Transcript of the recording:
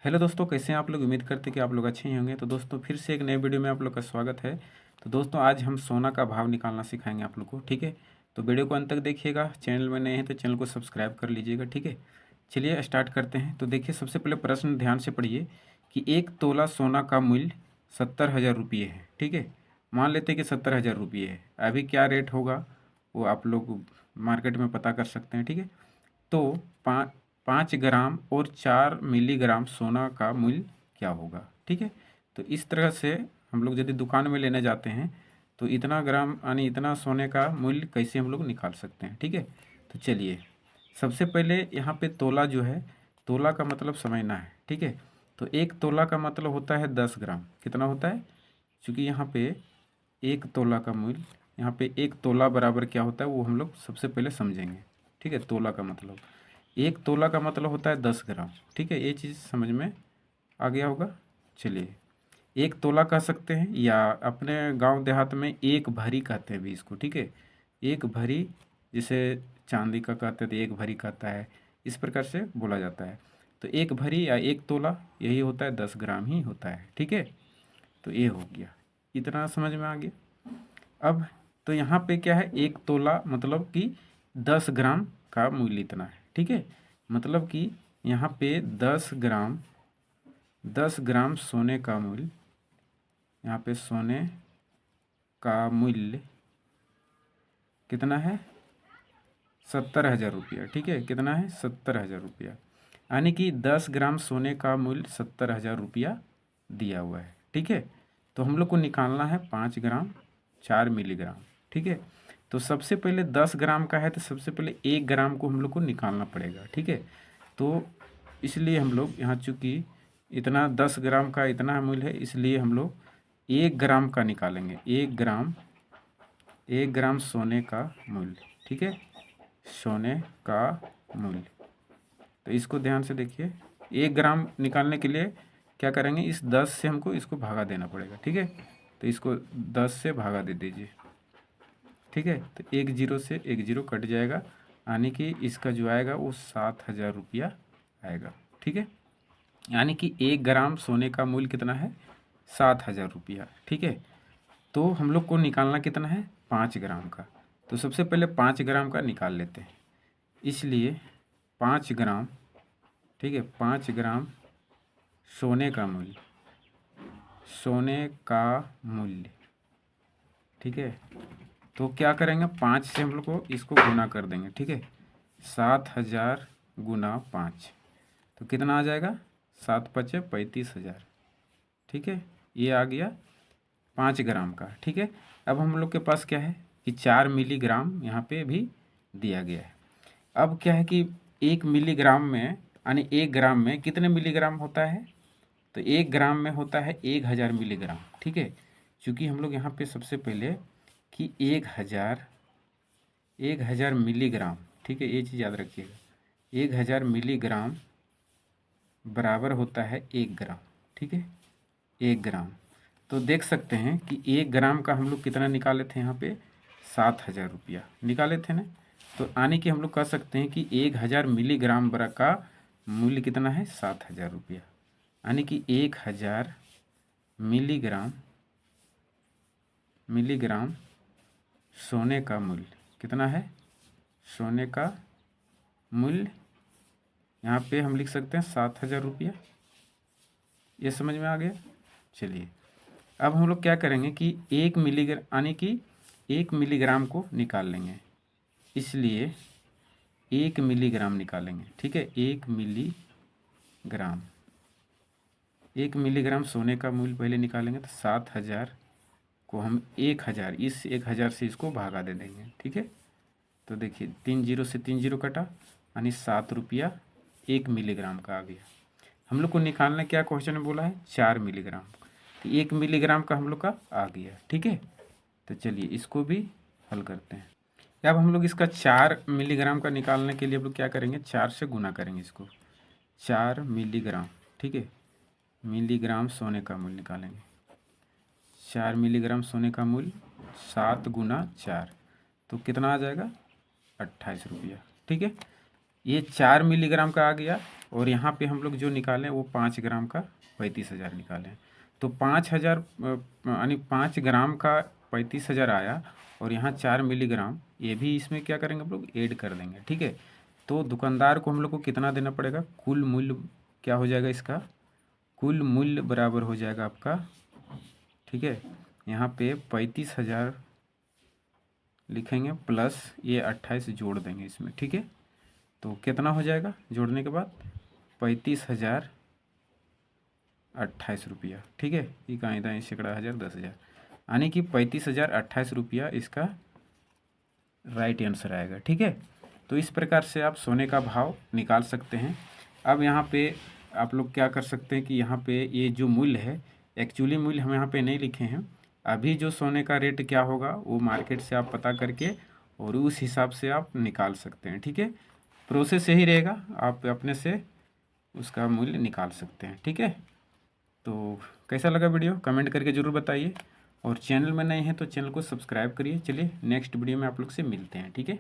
Hello दोस्तों, कैसे हैं आप लोग। उम्मीद करते हैं कि आप लोग अच्छे ही होंगे। तो दोस्तों फिर से एक नए वीडियो में आप लोग का स्वागत है। तो दोस्तों आज हम सोना का भाव निकालना सिखाएंगे आप लोग को, ठीक है। तो वीडियो को अंत तक देखिएगा। चैनल में नए हैं तो चैनल को सब्सक्राइब कर लीजिएगा, ठीक है। चलिए स्टार्ट करते हैं। तो देखिए, सबसे पहले प्रश्न ध्यान से पढ़िए कि 1 तोला सोना का मूल्य 70,000 रुपये है, ठीक है। मान लेते हैं कि 70,000 रुपये है। अभी क्या रेट होगा वो आप लोग मार्केट में पता कर सकते हैं, ठीक है। तो 5 ग्राम और 4 मिलीग्राम सोना का मूल्य क्या होगा, ठीक है। तो इस तरह से हम लोग यदि दुकान में लेने जाते हैं तो इतना ग्राम यानी इतना सोने का मूल्य कैसे हम लोग निकाल सकते हैं, ठीक है। तो चलिए, सबसे पहले यहाँ पे तोला जो है, तोला का मतलब समझना है, ठीक है। तो 1 तोला का मतलब होता है 10 ग्राम। कितना होता है, क्योंकि यहाँ पे 1 तोला का मूल्य, यहाँ पे 1 तोला बराबर क्या होता है वो हम लोग सबसे पहले समझेंगे, ठीक है। तोला का मतलब, 1 तोला का मतलब होता है 10 ग्राम, ठीक है। ये चीज़ समझ में आ गया होगा। चलिए, 1 तोला कह सकते हैं या अपने गांव देहात में 1 भरी कहते हैं भी इसको, ठीक है। 1 भरी, जिसे चांदी का कहते हैं तो 1 भरी कहता है, इस प्रकार से बोला जाता है। तो 1 भरी या 1 तोला यही होता है, 10 ग्राम ही होता है, ठीक है। तो ये हो गया, इतना समझ में आ गया। अब तो यहाँ पे क्या है, 1 तोला मतलब कि 10 ग्राम का मूल्य इतना है, ठीक है। मतलब कि यहाँ पे 10 ग्राम सोने का मूल्य, यहाँ पे सोने का मूल्य कितना है, 70,000 रुपया, ठीक है। कितना है, 70,000 रुपया। यानी कि 10 ग्राम सोने का मूल्य 70,000 रुपया दिया हुआ है, ठीक है। तो हम लोग को निकालना है 5 ग्राम 4 मिलीग्राम, ठीक है। तो सबसे पहले 10 ग्राम का है तो सबसे पहले 1 ग्राम को हम लोग को निकालना पड़ेगा, ठीक है। तो इसलिए हम लोग यहाँ चूँकि इतना 10 ग्राम का इतना मूल्य है, इसलिए हम लोग 1 ग्राम का निकालेंगे। 1 ग्राम सोने का मूल्य, ठीक है। सोने का मूल्य, तो इसको ध्यान से देखिए। 1 ग्राम निकालने के लिए क्या करेंगे, इस 10 से हमको इसको भागा देना पड़ेगा, ठीक है। तो इसको 10 से भागा दे दीजिए, ठीक है। तो 1 जीरो से 1 जीरो कट जाएगा, यानी कि इसका जो आएगा वो 7,000 रुपया आएगा, ठीक है। यानी कि 1 ग्राम सोने का मूल्य कितना है, 7,000 रुपया, ठीक है। तो हम लोग को निकालना कितना है, 5 ग्राम का। तो सबसे पहले 5 ग्राम का निकाल लेते हैं। इसलिए 5 ग्राम, ठीक है, 5 ग्राम सोने का मूल्य, सोने का मूल्य, ठीक है। तो क्या करेंगे, 5 से हम लोग को इसको गुना कर देंगे, ठीक है। 7,000 गुना 5, तो कितना आ जाएगा, 7 पचे 35,000, ठीक है। ये आ गया 5 ग्राम का, ठीक है। अब हम लोग के पास क्या है कि 4 मिलीग्राम यहाँ पे भी दिया गया है। अब क्या है कि 1 मिलीग्राम में यानी 1 ग्राम में कितने मिलीग्राम होता है, तो 1 ग्राम में होता है 1,000 मिलीग्राम, ठीक है। क्योंकि हम लोग यहाँ पे सबसे पहले कि 1,000 मिलीग्राम, ठीक है, ये चीज़ याद रखिएगा। 1,000 मिलीग्राम बराबर होता है 1 ग्राम, ठीक है। 1 ग्राम, तो देख सकते हैं कि 1 ग्राम का हम लोग कितना निकाले थे यहाँ पे, 7,000 रुपया निकाले थे ना। तो आने की हम लोग कह सकते हैं कि 1,000 मिलीग्राम बरा का मूल्य कितना है, 7,000 रुपया। यानी कि 1,000 मिलीग्राम सोने का मूल्य कितना है, सोने का मूल्य यहाँ पे हम लिख सकते हैं 7,000 रुपया। ये समझ में आ गया। चलिए, अब हम लोग क्या करेंगे कि 1 मिलीग्राम यानी कि 1 मिलीग्राम को निकाल लेंगे। इसलिए 1 मिलीग्राम निकालेंगे, ठीक है। 1 मिलीग्राम, 1 मिलीग्राम सोने का मूल्य पहले निकालेंगे। तो 7,000 को हम 1,000, इस 1,000 से इसको भागा दे देंगे, ठीक है। तो देखिए 3 जीरो से 3 जीरो कटा, यानी 7 रुपया 1 मिलीग्राम का आ गया। हम लोग को निकालना क्या क्वेश्चन में बोला है, 4 मिलीग्राम। तो 1 मिलीग्राम का हम लोग का आ गया, ठीक है। तो चलिए इसको भी हल करते हैं। अब हम लोग इसका 4 मिलीग्राम का निकालने के लिए हम लोग क्या करेंगे, 4 से गुना करेंगे इसको। 4 मिलीग्राम, ठीक है, मिलीग्राम सोने का मूल्य निकालेंगे। 4 मिलीग्राम सोने का मूल्य 7 गुना 4, तो कितना आ जाएगा, 28 रुपया, ठीक है। ये 4 मिलीग्राम का आ गया और यहाँ पे हम लोग जो निकालें वो 5 ग्राम का 35,000 निकालें। तो 5,000 यानी 5 ग्राम का 35,000 आया, और यहाँ 4 मिलीग्राम ये भी इसमें क्या करेंगे हम लोग ऐड कर देंगे, ठीक है। तो दुकानदार को हम लोग को कितना देना पड़ेगा, कुल मूल्य क्या हो जाएगा इसका, कुल मूल्य बराबर हो जाएगा आपका, ठीक है, यहाँ पे 35,000 लिखेंगे प्लस ये 28 जोड़ देंगे इसमें, ठीक है। तो कितना हो जाएगा जोड़ने के बाद, 35,000 28 रुपया, ठीक है। ये कहाँ दाएँ सैकड़ा हज़ार 10,000, यानी कि 35,000 28 रुपया इसका राइट आंसर आएगा, ठीक है। तो इस प्रकार से आप सोने का भाव निकाल सकते हैं। अब यहाँ पे आप लोग क्या कर सकते हैं कि यहाँ पे ये जो मूल्य है, एक्चुअली मूल्य हम यहाँ पे नहीं लिखे हैं, अभी जो सोने का रेट क्या होगा वो मार्केट से आप पता करके और उस हिसाब से आप निकाल सकते हैं, ठीक है। प्रोसेस यही रहेगा, आप अपने से उसका मूल्य निकाल सकते हैं, ठीक है। तो कैसा लगा वीडियो कमेंट करके ज़रूर बताइए, और चैनल में नए हैं तो चैनल को सब्सक्राइब करिए। चलिए नेक्स्ट वीडियो में आप लोग से मिलते हैं, ठीक है।